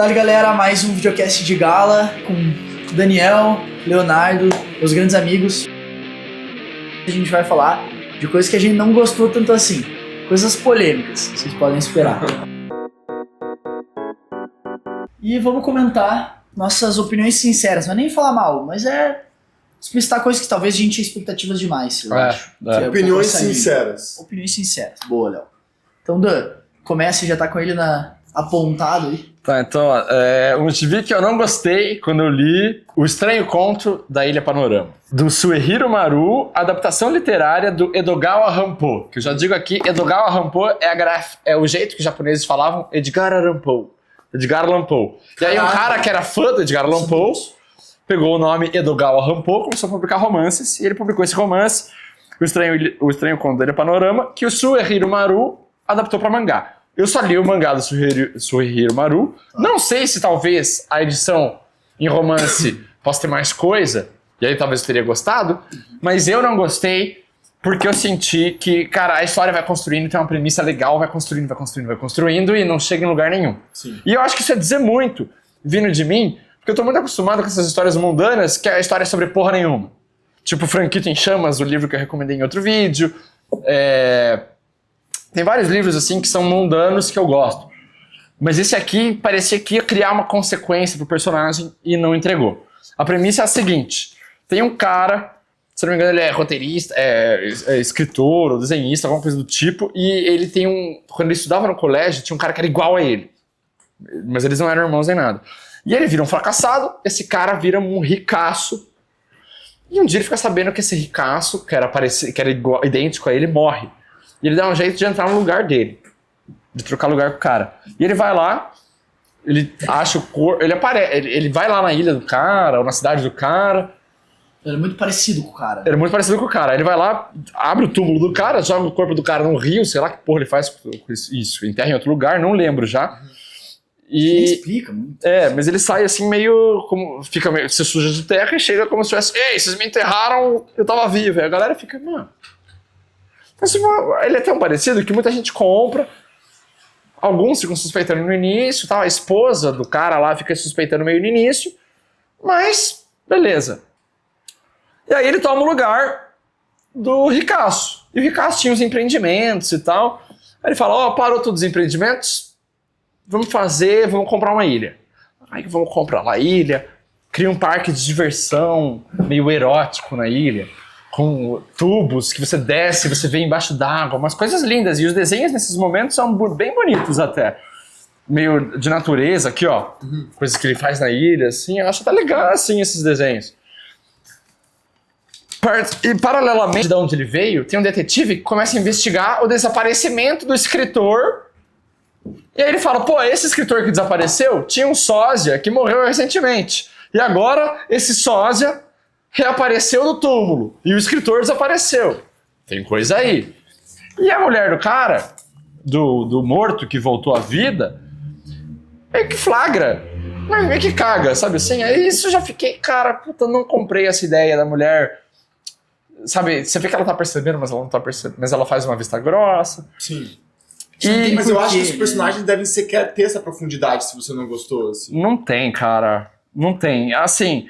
Fala galera, mais um videocast de gala com Daniel, Leonardo, meus grandes amigos. A gente vai falar de coisas que a gente não gostou tanto assim, coisas polêmicas, vocês podem esperar. E vamos comentar nossas opiniões sinceras, não é nem falar mal, mas é explicitar coisas que talvez a gente tinha expectativas demais, eu acho. Opiniões sinceras. Opiniões sinceras, boa, Léo. Então, Dan, começa, já tá com ele apontado aí. Tá, então, um gibi que eu não gostei quando eu li O Estranho Conto da Ilha Panorama, do Suehiro Maru, adaptação literária do Edogawa Rampo, que eu já digo aqui, Edogawa Rampo é o jeito que os japoneses falavam Edgar Allan Poe. E aí um cara que era fã do Edgar Allan Poe pegou o nome Edogawa Rampo, começou a publicar romances, e ele publicou esse romance, O Estranho Conto da Ilha Panorama, que o Suehiro Maru adaptou para mangá. Eu só li o mangá do Suehiro Maru. Não sei se talvez a edição em romance possa ter mais coisa, e aí talvez eu teria gostado, mas eu não gostei porque eu senti que, cara, a história vai construindo, tem uma premissa legal, vai construindo e não chega em lugar nenhum. Sim. E eu acho que isso é dizer muito, vindo de mim, porque eu tô muito acostumado com essas histórias mundanas, que é a história sobre porra nenhuma. Tipo Franquito em Chamas, o livro que eu recomendei em outro vídeo. Tem vários livros assim que são mundanos que eu gosto. Mas esse aqui parecia que ia criar uma consequência pro personagem e não entregou. A premissa é a seguinte: tem um cara, se não me engano ele é roteirista, é escritor ou desenhista, alguma coisa do tipo, e ele tem quando ele estudava no colégio, tinha um cara que era igual a ele. Mas eles não eram irmãos nem nada. E ele vira um fracassado, esse cara vira um ricaço. E um dia ele fica sabendo que esse ricaço, que era idêntico a ele, morre. E ele dá um jeito de entrar no lugar dele. De trocar lugar com o cara. E ele vai lá, ele acha o corpo. Ele vai lá na ilha do cara, ou na cidade do cara. Ele é muito parecido com o cara. Ele vai lá, abre o túmulo do cara, joga o corpo do cara no rio, sei lá que porra ele faz com isso. Enterra em outro lugar, não lembro já. Nem explica muito. Mas ele sai assim meio. Se suja de terra e chega como se tivesse. Ei, vocês me enterraram, eu tava vivo. Aí a galera fica, mano. Mas ele é tão parecido que muita gente compra. Alguns ficam suspeitando no início, tá? A esposa do cara lá fica suspeitando meio no início. Mas, beleza. E aí ele toma o lugar do ricaço. E o ricaço tinha os empreendimentos e tal. Aí ele fala, parou todos os empreendimentos? Vamos comprar uma ilha. Aí vamos comprar uma ilha, cria um parque de diversão meio erótico na ilha. Com tubos que você desce, você vê embaixo d'água, umas coisas lindas. E os desenhos nesses momentos são bem bonitos até. Meio de natureza aqui, ó. Coisas que ele faz na ilha, assim. Eu acho até legal, assim, esses desenhos. E paralelamente de onde ele veio, tem um detetive que começa a investigar o desaparecimento do escritor. E aí ele fala, esse escritor que desapareceu tinha um sósia que morreu recentemente. E agora esse sósia reapareceu do túmulo e o escritor desapareceu. Tem coisa aí. E a mulher do cara, do morto que voltou à vida, meio que flagra, mas meio que caga, sabe assim? Aí isso eu já fiquei, cara, puta, não comprei essa ideia da mulher. Sabe, você vê que ela tá percebendo, mas ela não tá percebendo, mas ela faz uma vista grossa. Sim. Mas eu acho que os personagens devem ter essa profundidade se você não gostou, assim. Não tem, cara. Não tem. Assim,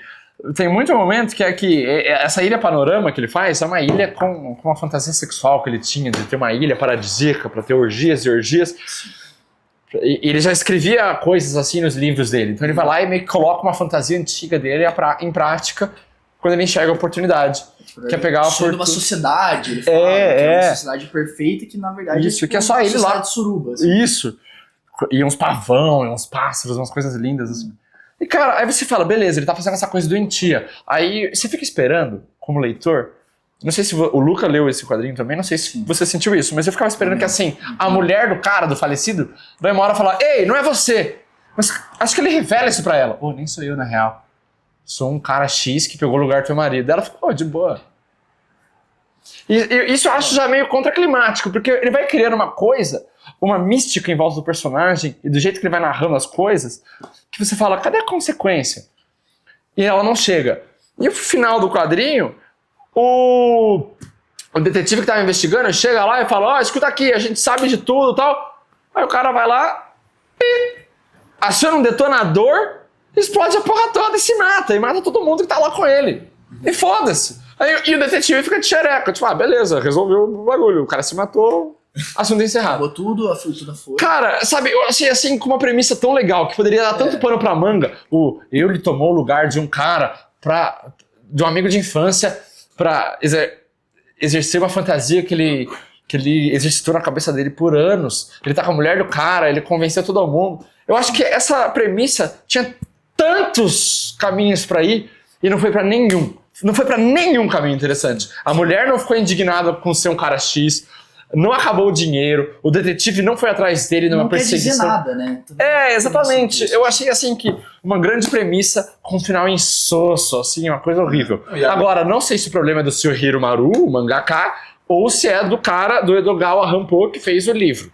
tem muito momento que essa ilha panorama que ele faz é uma ilha com uma fantasia sexual que ele tinha, de ter uma ilha paradisíaca para ter orgias e orgias. E ele já escrevia coisas assim nos livros dele. Então ele vai lá e meio que coloca uma fantasia antiga dele em prática quando ele enxerga a oportunidade. Que é pegar uma sociedade, ele fala que é uma sociedade perfeita que na verdade isso, que é só ele lá. De suruba, assim. Isso. E uns pavão, e uns pássaros, umas coisas lindas assim. E cara, aí você fala, beleza, ele tá fazendo essa coisa doentia. Aí você fica esperando, como leitor, não sei se o Luca leu esse quadrinho também, não sei se você sentiu isso, mas eu ficava esperando que assim, a mulher do cara, do falecido, vai uma hora falar, ei, não é você! Mas acho que ele revela isso pra ela. Nem sou eu na real. Sou um cara X que pegou o lugar do teu marido. Ela ficou, de boa. E isso eu acho já meio contraclimático, porque ele vai criando uma coisa, uma mística em volta do personagem, e do jeito que ele vai narrando as coisas, que você fala, cadê a consequência? E ela não chega. E no final do quadrinho, o detetive que estava investigando chega lá e fala, escuta aqui, a gente sabe de tudo e tal. Aí o cara vai lá, aciona um detonador, explode a porra toda e se mata. E mata todo mundo que tá lá com ele. E foda-se. E o detetive fica de xereca. Tipo, beleza, resolveu o bagulho. O cara se matou, assunto encerrado. Acabou tudo, a fortuna foi. Cara, sabe, eu achei assim com uma premissa tão legal que poderia dar tanto pano pra manga. Ele tomou o lugar de um cara de um amigo de infância pra exercer uma fantasia que ele exercitou na cabeça dele por anos. Ele tá com a mulher do cara, ele convenceu todo mundo. Eu acho que essa premissa tinha tantos caminhos pra ir e não foi pra nenhum. Não foi pra nenhum caminho interessante. A mulher não ficou indignada com ser um cara X, não acabou o dinheiro, o detetive não foi atrás dele numa perseguição. Não quer dizer nada, né? Exatamente. Eu achei assim que uma grande premissa com um final insosso, assim, uma coisa horrível. Agora, não sei se o problema é do Sr. Hiromaru, o mangaka, ou se é do cara do Edogawa Rampo que fez o livro.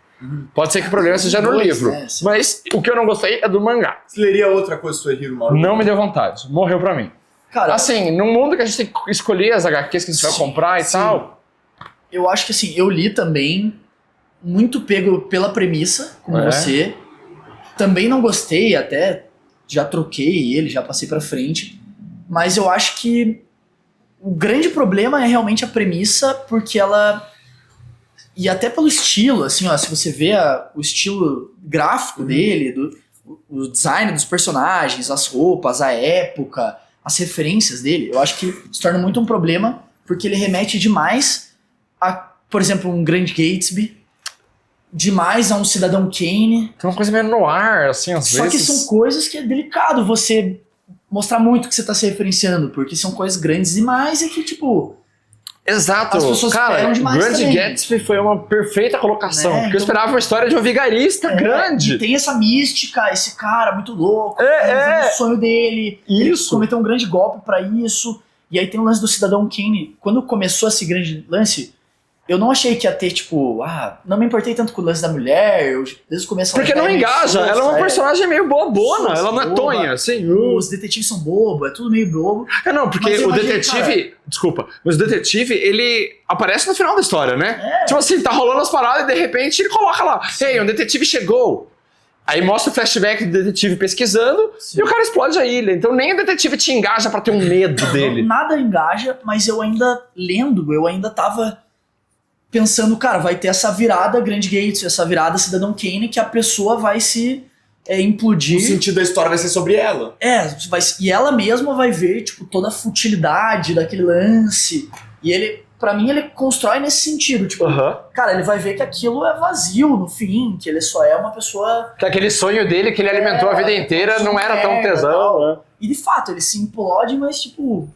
Pode ser que o problema seja no livro. Mas o que eu não gostei é do mangá. Você leria outra coisa do Sr. Hiromaru? Não me deu vontade. Morreu pra mim. Cara, assim, num mundo que a gente tem que escolher as HQs que a gente vai comprar e tal. Eu acho que assim, eu li também muito pego pela premissa, como você. Também não gostei, até já troquei ele, já passei pra frente. Mas eu acho que o grande problema é realmente a premissa, porque ela... E até pelo estilo, assim, ó, se você vê o estilo gráfico dele, o design dos personagens, as roupas, a época, as referências dele, eu acho que se torna muito um problema, porque ele remete demais a, por exemplo, um Grande Gatsby, demais a um Cidadão Kane. Tem uma coisa meio no ar, assim, às vezes. Só que são coisas que é delicado você mostrar muito que você tá se referenciando, porque são coisas grandes demais e que, tipo... Exato, as pessoas cara, esperam demais Grande também. Gatsby foi uma perfeita colocação, Né? porque eu esperava uma história de um vigarista grande. E tem essa mística, esse cara muito louco, o sonho dele, Isso. ele cometeu um grande golpe pra isso, e aí tem o lance do Cidadão Kane. Quando começou esse grande lance, eu não achei que ia ter, tipo, não me importei tanto com o lance da mulher, desde o começo... Porque não engaja, ela é uma personagem meio bobona, ela não é tonha, assim. Os detetives são bobos, é tudo meio bobo. Não, porque o detetive... Desculpa, mas o detetive, ele aparece no final da história, né? Tipo assim, tá rolando as paradas e de repente ele coloca lá, ei, um detetive chegou. Aí mostra o flashback do detetive pesquisando e o cara explode a ilha. Então nem o detetive te engaja pra ter um medo dele. Nada engaja, mas eu ainda tava... pensando, cara, vai ter essa virada Grande Gates, essa virada Cidadão Kane, que a pessoa vai se implodir. O sentido da história vai ser sobre ela. E ela mesma vai ver, tipo, toda a futilidade daquele lance. E ele, pra mim, ele constrói nesse sentido. Tipo, cara, ele vai ver que aquilo é vazio no fim, que ele só é uma pessoa... Que aquele sonho dele que ele alimentou a vida inteira não era tão tesão, né? E de fato, ele se implode, mas tipo...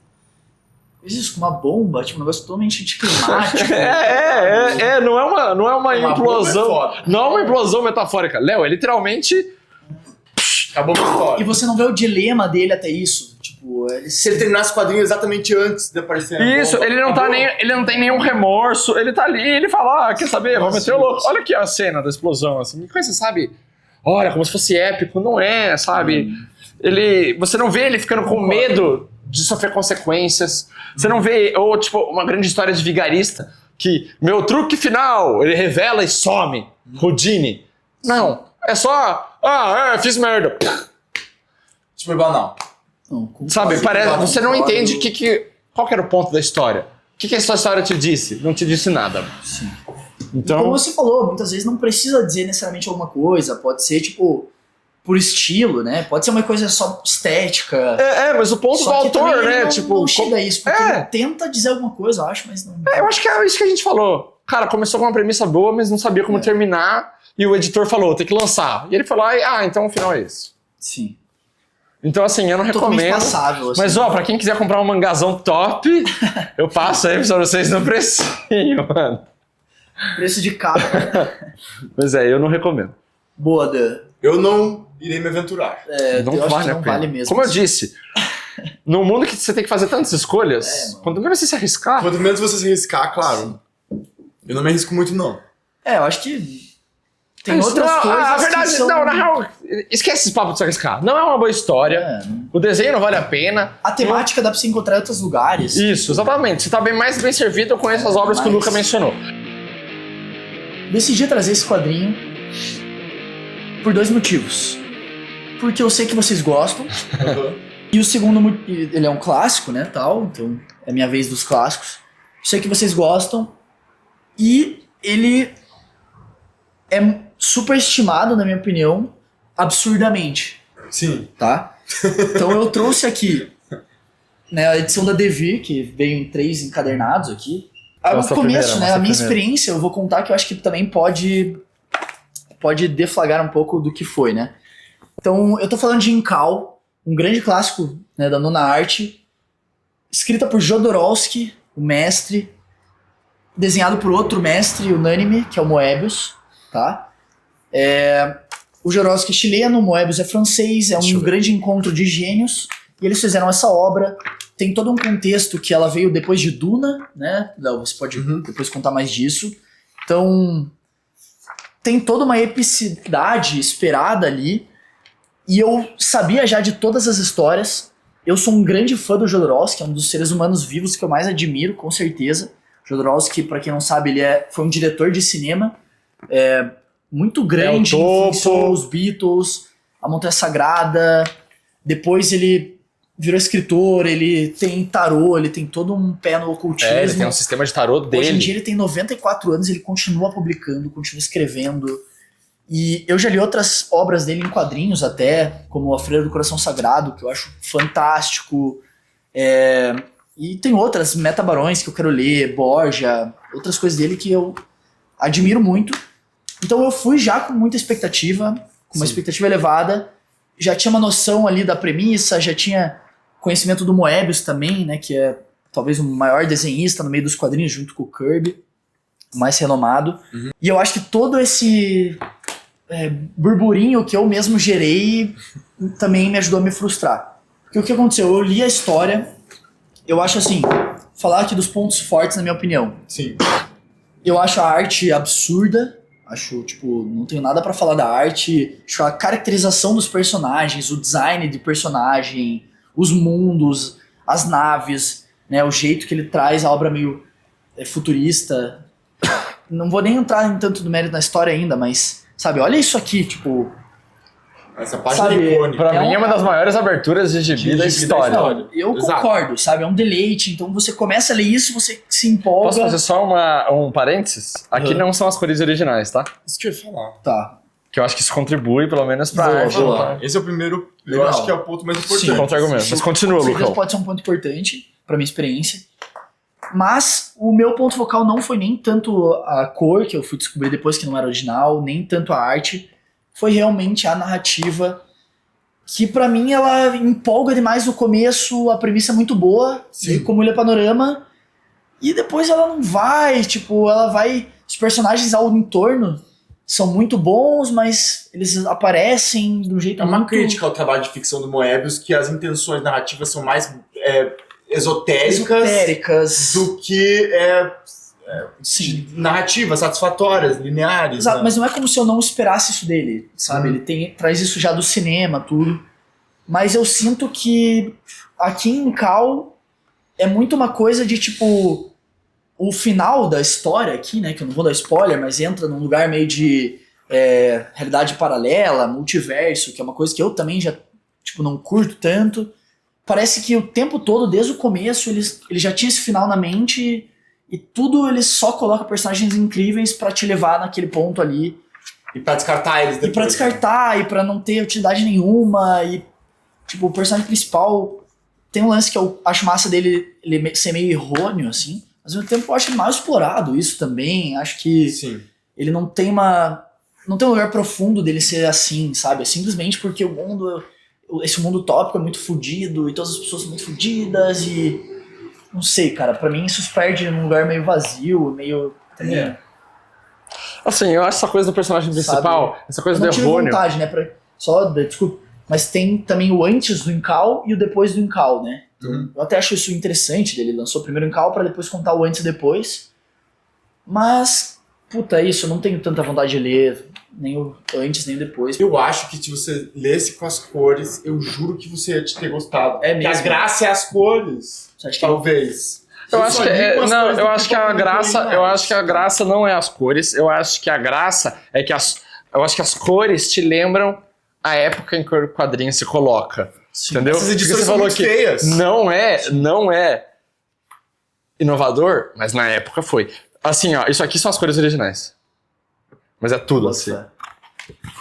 Isso, com uma bomba, tipo, um negócio totalmente anticlimático. Não é uma implosão. Não é uma implosão metafórica. Léo, é literalmente. Acabou a história. E você não vê o dilema dele até isso. Tipo, se ele terminasse o quadrinho exatamente antes de aparecer. Isso, bomba, ele não tem nenhum remorso. Ele tá ali, ele fala, quer saber? Vamos meter o louco. Olha aqui a cena da explosão, assim. Que coisa, sabe? Olha, como se fosse épico. Não é, sabe? Você não vê ele ficando com medo de sofrer consequências. Você não vê, ou tipo, uma grande história de vigarista, que meu truque final, ele revela e some. Houdini. Não, é só, fiz merda. Tipo, banal. Sabe, você não entende qual que era o ponto da história. O que essa história te disse? Não te disse nada. Sim. Então, como você falou, muitas vezes não precisa dizer necessariamente alguma coisa, pode ser, tipo... por estilo, né? Pode ser uma coisa só estética. Mas o ponto do autor, né? Não chega a isso, porque ele tenta dizer alguma coisa, eu acho, mas não... eu acho que é isso que a gente falou. Cara, começou com uma premissa boa, mas não sabia como terminar, e o editor falou, tem que lançar. E ele falou, então o final é esse. Sim. Então, assim, eu não recomendo. Passável, assim. Mas, pra quem quiser comprar um mangazão top, eu passo aí pra vocês no precinho, mano. Preço de capa. Pois eu não recomendo. Boa, Dan. Eu não irei me aventurar. Não vale mesmo. Como eu disse, num mundo que você tem que fazer tantas escolhas, quanto menos você se arriscar... Quanto menos você se arriscar, claro. Sim. Eu não me arrisco muito, não. Eu acho que tem outras coisas a verdade, que são... na real, esquece esse papo de se arriscar. Não é uma boa história, o desenho não vale a pena. A temática dá pra você encontrar em outros lugares. Isso, exatamente. Você tá mais bem servido com essas obras que o Luca mencionou. Decidi trazer esse quadrinho por 2 motivos. porque eu sei que vocês gostam. E o segundo, ele é um clássico, né, tal, então é minha vez dos clássicos. Eu sei que vocês gostam. E ele é superestimado, na minha opinião, absurdamente. Sim. Tá? Então eu trouxe aqui, né, a edição da Devir, que veio em 3 encadernados aqui. No começo, né, a minha experiência, eu vou contar que eu acho que também pode deflagrar um pouco do que foi, né? Então, eu tô falando de Incal, um grande clássico, né, da nona arte, escrita por Jodorowsky, o mestre, desenhado por outro mestre unânime, que é o Moebius, tá? O Jodorowsky é chileno, o Moebius é francês, é um grande encontro de gênios, e eles fizeram essa obra. Tem todo um contexto que ela veio depois de Duna, né? Léo, você pode depois contar mais disso. Então, tem toda uma epicidade esperada ali, e eu sabia já de todas as histórias. Eu sou um grande fã do Jodorowsky, é um dos seres humanos vivos que eu mais admiro, com certeza. Jodorowsky, pra quem não sabe, ele foi um diretor de cinema muito grande, influenciou os Beatles, a Montanha Sagrada, depois ele virou escritor, ele tem tarô, ele tem todo um pé no ocultismo. Ele tem um sistema de tarô dele. Hoje em dia ele tem 94 anos, ele continua publicando, continua escrevendo. E eu já li outras obras dele em quadrinhos até, como A Freira do Coração Sagrado, que eu acho fantástico. E tem outras, Metabarões, que eu quero ler, Borgia, outras coisas dele que eu admiro muito. Então eu fui já com muita expectativa, com uma expectativa elevada. Já tinha uma noção ali da premissa, já tinha conhecimento do Moebius também, né, que é talvez o maior desenhista no meio dos quadrinhos, junto com o Kirby, o mais renomado. E eu acho que todo esse burburinho que eu mesmo gerei também me ajudou a me frustrar. Porque o que aconteceu? Eu li a história, eu acho assim, falar aqui dos pontos fortes na minha opinião. Sim. Eu acho a arte absurda. Acho, tipo, não tenho nada pra falar da arte. Acho a caracterização dos personagens, o design de personagem, os mundos, as naves, né? O jeito que ele traz a obra meio futurista. Não vou nem entrar em tanto do mérito na história ainda, mas, sabe, olha isso aqui, tipo... Essa página é icônica. Pra mim é uma das maiores aberturas de gibi da história. Eu concordo, sabe? É um deleite. Então você começa a ler isso, você se empolga. Posso fazer só um parênteses? Aqui não são as cores originais, tá? Isso que eu ia falar. Tá. Que eu acho que isso contribui, pelo menos, pra arte. Vamos lá. Esse é o primeiro, eu acho que é o ponto mais importante. Sim, contra-argumento. Mas continua, Lucão. Pode ser um ponto importante pra minha experiência. Mas o meu ponto focal não foi nem tanto a cor, que eu fui descobrir depois que não era original, nem tanto a arte. Foi realmente a narrativa, que pra mim ela empolga demais no começo, a premissa é muito boa, como ele é panorama, e depois ela não vai, tipo, ela vai... Os personagens ao entorno são muito bons, mas eles aparecem de um jeito muito... É uma crítica ao trabalho de ficção do Moebius, que as intenções narrativas são mais esotéricas do que... narrativas satisfatórias, lineares. Exato, né? mas não é como se eu não esperasse isso dele, sabe? Ele traz isso já do cinema, tudo. Mas eu sinto que aqui em Cal é muito uma coisa de tipo... O final da história aqui, né? Que eu não vou dar spoiler, mas entra num lugar meio de realidade paralela, multiverso, que é uma coisa que eu também já tipo, não curto tanto. Parece que o tempo todo, desde o começo, ele já tinha esse final na mente... E tudo ele só coloca personagens incríveis pra te levar naquele ponto ali. E pra descartar eles depois. E pra descartar, e pra não ter utilidade nenhuma. E, tipo, o personagem principal tem um lance que eu acho massa dele ele ser meio errôneo, assim. Mas ao mesmo tempo eu acho mal explorado isso também. Acho que ele não tem não tem um lugar profundo dele ser assim, sabe? É simplesmente porque esse mundo utópico é muito fodido, e todas as pessoas são muito fodidas, e... Não sei, cara, pra mim isso se perde num lugar meio vazio, meio... Assim, eu acho essa coisa do personagem principal, sabe? essa coisa do errôneo... Eu não tive vontade, né, desculpa, mas tem também o antes do Incal e o depois do Incal, né? Então, eu até acho isso interessante, ele lançou primeiro o Incal pra depois contar o antes e depois. Mas, puta, isso, eu não tenho tanta vontade de ler, nem o antes, nem o depois. Eu acho que se você lesse com as cores, eu juro que você ia ter gostado. É mesmo? Porque a graça é as cores. Talvez. Eu acho que a graça não é as cores. Eu acho que a graça é que as cores te lembram a época em que o quadrinho se coloca. Sim. Entendeu? Essas edições Porque você são falou muito que feias. não é inovador, mas na época foi. Assim, ó, isso aqui são as cores originais. Mas é tudo assim.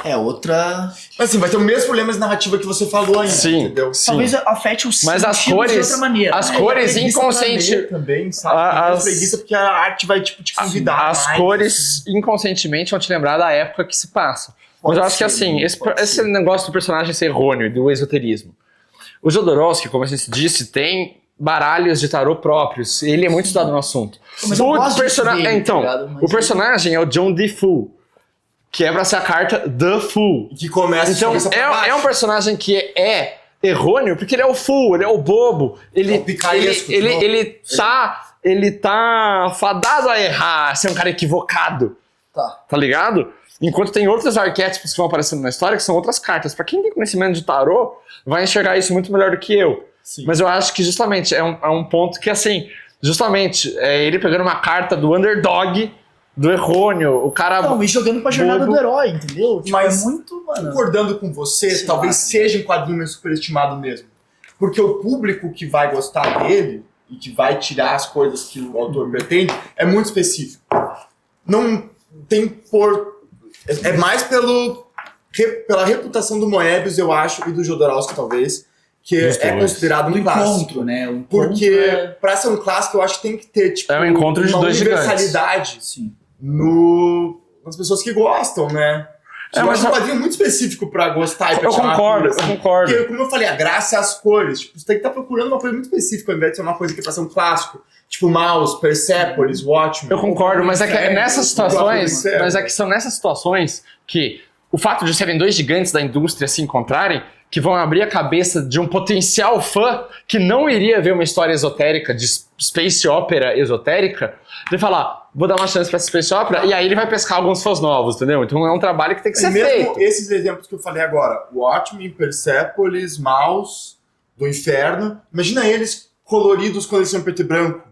É outra... Mas assim, vai ter o mesmo problema de narrativa que você falou ainda, Sim, entendeu? sim. Talvez afete o Mas as sentido cores, de outra maneira. as né? cores Preguiça pra inconsciente, ler também, sabe? Tem preguiça porque a arte vai tipo te convidar as mais, cores inconscientemente vão te lembrar da época que se passa. Mas eu acho que assim, esse negócio do personagem ser errôneo e do esoterismo. O Jodorowsky, como a gente disse, tem baralhos de tarô próprios. Ele é muito estudado no assunto. Mas eu gosto disso dele, então, tá ligado? Mas o personagem é o John D. Fool, que é pra ser a carta The Fool. que começa Então, de cabeça pra baixo. é um personagem que é errôneo, porque ele é o fool, ele é o bobo. Ele, É o picaresco, ele tá fadado a errar, a ser um cara equivocado. Tá ligado? Enquanto tem outros arquétipos que vão aparecendo na história, que são outras cartas. Pra quem tem conhecimento de tarô, vai enxergar isso muito melhor do que eu. Sim. Mas eu acho que justamente é um ponto que, assim, justamente, é ele pegando uma carta do underdog, do errôneo, o cara... Não, e jogando pra jornada bobo. do herói, entendeu? Tipo, Mas é muito, mano... Concordando com você, Sei talvez lá. seja um quadrinho meio superestimado mesmo. Porque o público que vai gostar dele e que vai tirar as coisas que o autor pretende é muito específico. Não tem por... É mais pela reputação do Moebius, eu acho, e do Jodorowsky, talvez, que é considerado um clássico. encontro, né? O encontro Porque pra ser um clássico, eu acho que tem que ter, tipo, É um encontro de uma dois gigantes. universalidade Sim. nas pessoas que gostam, né? Eu mas acho um quadrinho muito específico pra gostar e pra Eu chamar concordo, a atenção. eu concordo. Porque, como eu falei, a graça é as cores. Tipo, você tem que estar procurando uma coisa muito específica ao invés de ser uma coisa que é pra ser um clássico. Tipo Mouse, Persepolis, Watchmen. Eu concordo, mas é que nessas situações, Inferno. mas é que são nessas situações que o fato de serem dois gigantes da indústria se encontrarem, que vão abrir a cabeça de um potencial fã que não iria ver uma história esotérica, de space opera esotérica, de falar, vou dar uma chance pra essa space opera, e aí ele vai pescar alguns fãs novos, entendeu? Então é um trabalho que tem que ser Mesmo feito. esses exemplos que eu falei agora, Watchmen, Persepolis, Mouse, do Inferno, imagina eles coloridos quando eles são em preto e branco.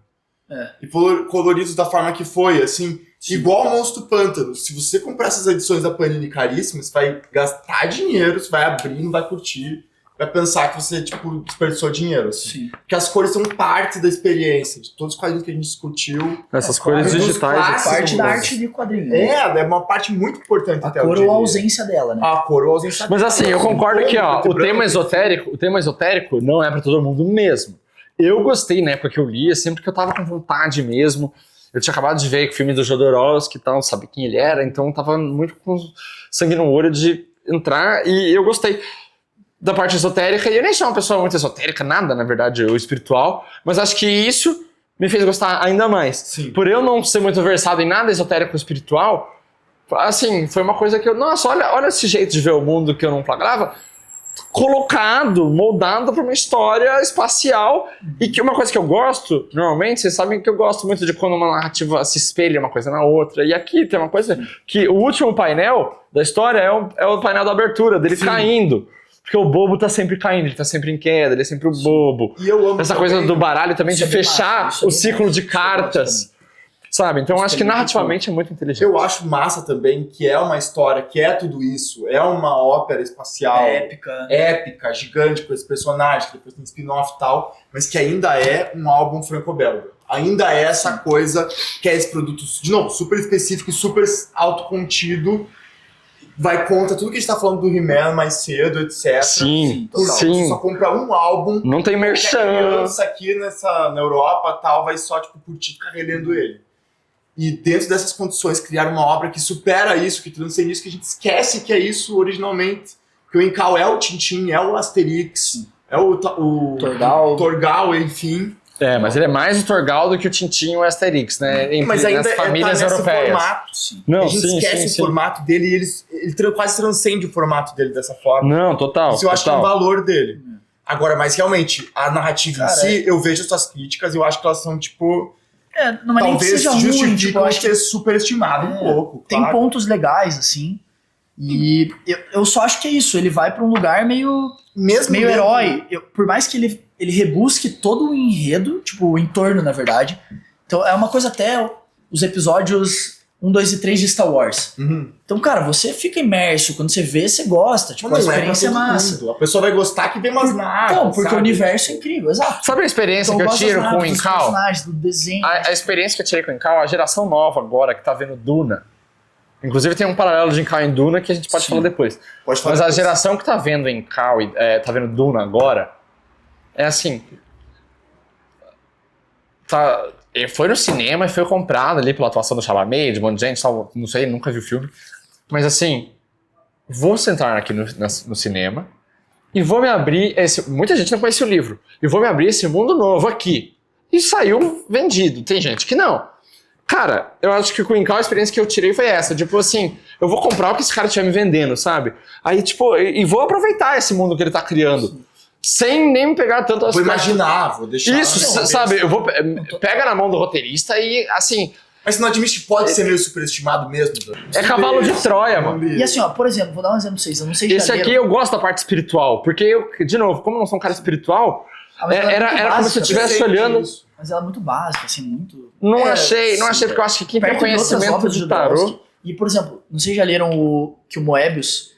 E coloridos da forma que foi, assim, igual o Monstro do Pântano. Se você comprar essas edições da Panini caríssimas, você vai gastar dinheiro, você vai abrir, não vai curtir, vai pensar que você, tipo, desperdiçou dinheiro, assim. Sim. Porque as cores são parte da experiência, de todos os quadrinhos que a gente discutiu. Essas cores dos digitais. clássicos. Parte da arte de quadrinho. É uma parte muito importante A até, cor eu diria. ou a ausência dela, né? A cor ou a ausência Mas assim, eu concordo que ó, preto e o tema branco. esotérico não é pra todo mundo mesmo. Eu gostei na época que eu lia, sempre que eu tava com vontade mesmo. Eu tinha acabado de ver o filme do Jodorowsky e tal, sabia quem ele era, então eu tava muito com sangue no olho de entrar e eu gostei da parte esotérica. E eu nem sou uma pessoa muito esotérica, nada, na verdade, eu espiritual, mas acho que isso me fez gostar ainda mais. Sim. Por eu não ser muito versado em nada esotérico ou espiritual, assim, foi uma coisa que eu... Nossa, olha esse jeito de ver o mundo que eu não flagrava, colocado, moldado para uma história espacial. E que uma coisa que eu gosto, normalmente, vocês sabem que eu gosto muito de quando uma narrativa se espelha uma coisa na outra. E aqui tem uma coisa que o último painel da história é o painel da abertura, dele caindo. Porque o bobo tá sempre caindo, ele tá sempre em queda, ele é sempre o bobo. E eu amo essa também, coisa do baralho também, Isso de é bem fechar massa, isso é o bem ciclo massa, de isso eu gosto cartas. Sabe? Então eu acho que narrativamente é muito inteligente. Eu acho massa também que é uma história, que é tudo isso. É uma ópera espacial. Épica, gigante, com esse personagem, que depois tem spin-off e tal, mas que ainda é um álbum franco-belga. Ainda é essa coisa que é esse produto, de novo, super específico e super autocontido. Vai contra tudo que a gente tá falando do He-Man mais cedo, etc. Sim, Total. sim. Você só compra um álbum. Não tem Qualquer merchan. criança aqui na Europa tal, vai só tipo, curtir e ficar relendo ele. E dentro dessas condições, criar uma obra que supera isso, que transcende isso, que a gente esquece que é isso originalmente. Porque o Incal é o Tintin, é o Asterix, é o Torgal, enfim. É, mas ele é mais o Torgal do que o Tintin e o Asterix, né? Mas ainda nas famílias tá nesse europeias. formato. Não, a gente sim, esquece sim, o formato dele e ele quase transcende o formato dele dessa forma. Não, total. Isso eu acho que é o valor dele. Agora, mas realmente, a narrativa Cara, em si, eu vejo as suas críticas e eu acho que elas são, tipo... Não, mas nem que talvez seja ruim, tipo, justificam eu acho que ser superestimado um pouco. tem claro. pontos legais, assim. E eu só acho que é isso, ele vai pra um lugar meio herói. Por mais que ele rebusque todo o enredo, tipo, o entorno, na verdade. Então é uma coisa até, os episódios 1, 2 e 3 de Star Wars. Então, cara, você fica imerso. Quando você vê, você gosta. Tipo, a experiência é massa. Mundo. A pessoa vai gostar que vê umas naves. Então, porque sabe? o universo é incrível, exato. Sabe a experiência Então, que eu tiro com o Incal? Do desenho. A experiência que eu tirei com o Incal, a geração nova agora, que tá vendo Duna. Inclusive tem um paralelo de Incal em Duna que a gente pode falar depois. Pode falar Mas depois. a geração que tá vendo Incal e tá vendo Duna agora, é assim... Foi no cinema e foi comprado ali pela atuação do Chalamet, de um monte de gente, não sei, nunca vi o filme. Mas assim, vou sentar aqui no cinema e vou me abrir muita gente não conhecia o livro. E vou me abrir esse mundo novo aqui. E saiu vendido. Tem gente que não. Cara, eu acho que com o Incal a experiência que eu tirei foi essa. Tipo assim, eu vou comprar o que esse cara estiver me vendendo, sabe? Aí tipo, e vou aproveitar esse mundo que ele tá criando. Sem nem me pegar tanto as Vou imaginar, vou deixar... Isso, sabe? Eu vou... Pega na mão do roteirista e, assim... Mas você não admite que pode ser meio superestimado mesmo? É cavalo de Troia, mano. E assim, ó, por exemplo, vou dar um exemplo pra vocês. Eu não sei se Esse aqui eu gosto da parte espiritual. Porque eu, de novo, como eu não sou um cara espiritual, era como se eu estivesse olhando... Mas ela é muito básica, assim, muito... Não achei, porque eu acho que quem tem conhecimento de tarô... E, por exemplo, não sei se já leram que o Moebius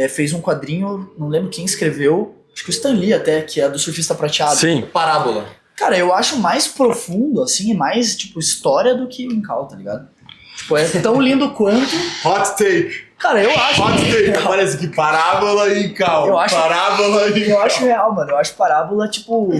fez um quadrinho, não lembro quem escreveu, acho que o Stan Lee até, que é do Surfista Prateado. Sim. Parábola. Cara, eu acho mais profundo, assim, mais, tipo, história do que o Incal, tá ligado? Tipo, é tão lindo quanto... Hot take. Cara, eu acho... Hot take. Aparece aqui, parábola e Incal. Eu acho... Parábola e Incal. Eu acho real, mano. Eu acho parábola, tipo...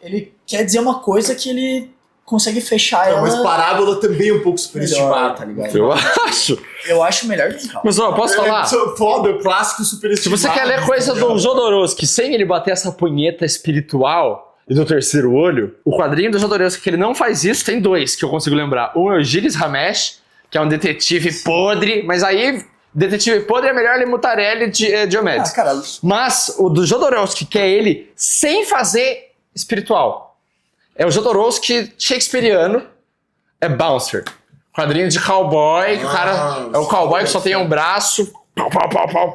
Ele quer dizer uma coisa que ele consegue fechar ela... Mas parábola também é um pouco superestimada, tá ligado? Eu acho. Eu acho melhor do que Incal. Mas, ó, posso falar? Foda, o clássico Se superestimado. você quer ler coisa do Jodorowsky sem ele bater essa punheta espiritual e do terceiro olho, o quadrinho do Jodorowsky que ele não faz isso, tem dois que eu consigo lembrar. Um é o Gilles Ramesh, que é um detetive podre, mas aí detetive podre é melhor ele Mutarelli de Diomedes. Cara... Mas o do Jodorowsky, que é ele sem fazer espiritual, é o Jodorowsky shakespeariano, é Bouncer. Quadrinho de cowboy, que o cara é o cowboy que só tem um braço.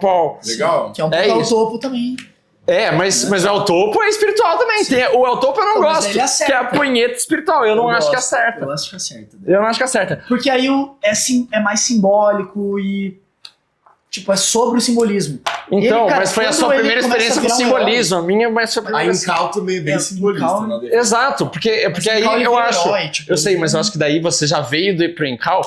Pau. Legal. Que é um pouco ao topo também. Mas o El Topo é espiritual também. O El Topo eu não gosto, que é a punheta espiritual. Eu não acho que acerta. Eu acho que acerta. Eu não acho que acerta. Porque aí é mais simbólico e... Tipo, é sobre o simbolismo. Então, ele, cara, mas foi a sua primeira experiência com simbolismo. A minha vai ser a primeira. A Incal também é bem simbolista, né? Exato, porque aí eu acho... Tipo, eu sei, mas eu acho que daí você já veio pro Incal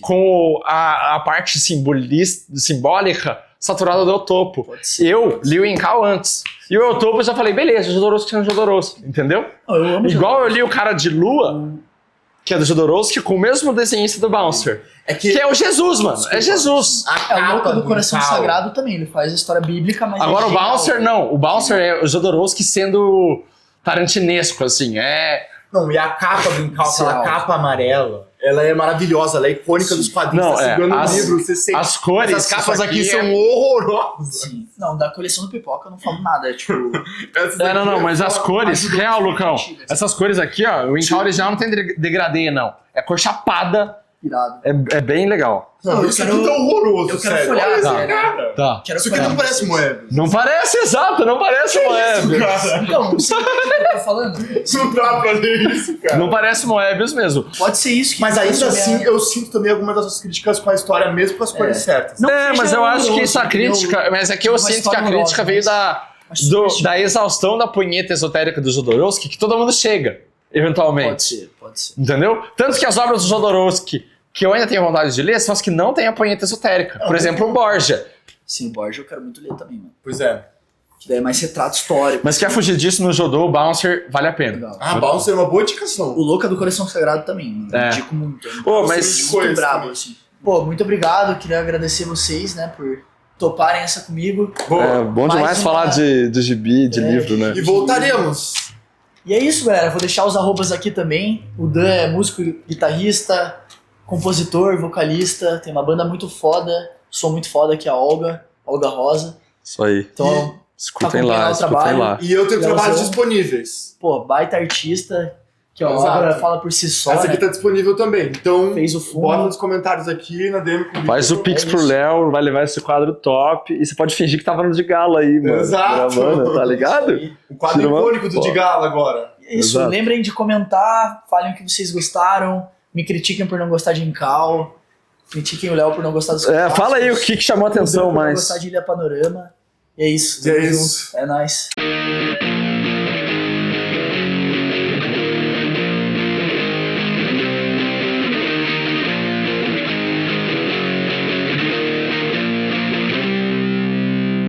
com a parte simbólica saturada do El Topo. Eu li o Incal antes. E o El Topo eu já falei, beleza, Jodorowsky tinha Jodorowsky, entendeu? Eu amo Igual eu li o Cara de Lua, que é do Jodorowsky, com o mesmo desenhista do Bouncer. Que é o Jesus, mano. Desculpa. É Jesus. O Louco do Coração Sagrado também. Ele faz a história bíblica, mas... Agora o Bouncer não. O Bouncer é o Jodorowsky sendo tarantinesco, assim. Não, e a capa do Incal, aquela capa amarela, ela é maravilhosa, ela é icônica dos quadrinhos. Não, tá segurando o livro, você sente. As cores. Essas capas aqui são horrorosas. Sim. Não, da coleção do Pipoca eu não falo nada. É tipo... Mas as cores, real, Lucão. Essas cores aqui, ó, o Incal original não tem degradê, não. É cor chapada. Irado. É bem legal. Não, isso aqui tá horroroso, eu quero sério. folhar, Olha esse cara. cara. Tá. Isso aqui não parece Moebius. Não parece, exato, não parece Moebius. Então, você tá falando? Não dá pra ler isso, cara. Não parece Moebius mesmo. Pode ser isso. Mas ainda assim, eu sinto também algumas das suas críticas com a história, mesmo com as cores certas. Não mas seja eu acho que horroroso, essa crítica... Mas é que eu Uma sinto que a história crítica horrorosa, veio da exaustão da punheta esotérica do Jodorowsky, que todo mundo chega, eventualmente. Pode ser. Entendeu? Tanto que as obras do Jodorowsky, que eu ainda tenho vontade de ler, são as que não têm a punheta esotérica. Por exemplo, o Borgia. Sim, o Borgia eu quero muito ler também, mano. Pois é. Que daí é mais retrato histórico. Mas quer fugir disso no Jodô, o Bouncer, vale a pena. Legal. Bouncer é uma boa indicação. O Louca do Coração Sagrado também, mano. Indico muito. Mas... Muito brabo, assim. Pô, muito obrigado. Queria agradecer vocês, né, por toparem essa comigo. Bom demais falar de gibi, de livro, né? E voltaremos. E é isso, galera. Vou deixar os arrobas aqui também. O Dan é músico, guitarrista, compositor, vocalista. Tem uma banda muito foda. Sou muito foda, que é a Olga Rosa. Isso aí. Então, escutem lá. E eu tenho trabalhos disponíveis. Pô, baita artista. Que a Olga fala por si só. Essa aqui tá disponível também. Então, fez o fundo. bota nos comentários aqui na DM. Faz o Pix pro Léo, vai levar esse quadro top. E você pode fingir que tava no de gala aí, mano. Exato. Gravando, tá ligado? O quadro icônico do de gala agora. Isso, Exato. Lembrem de comentar, falem o que vocês gostaram, me critiquem por não gostar de Incal. Critiquem o Léo por não gostar dos Fala aí o que chamou a atenção mais. mais. Gostar de Ilha Panorama. E é isso. É isso. É nóis.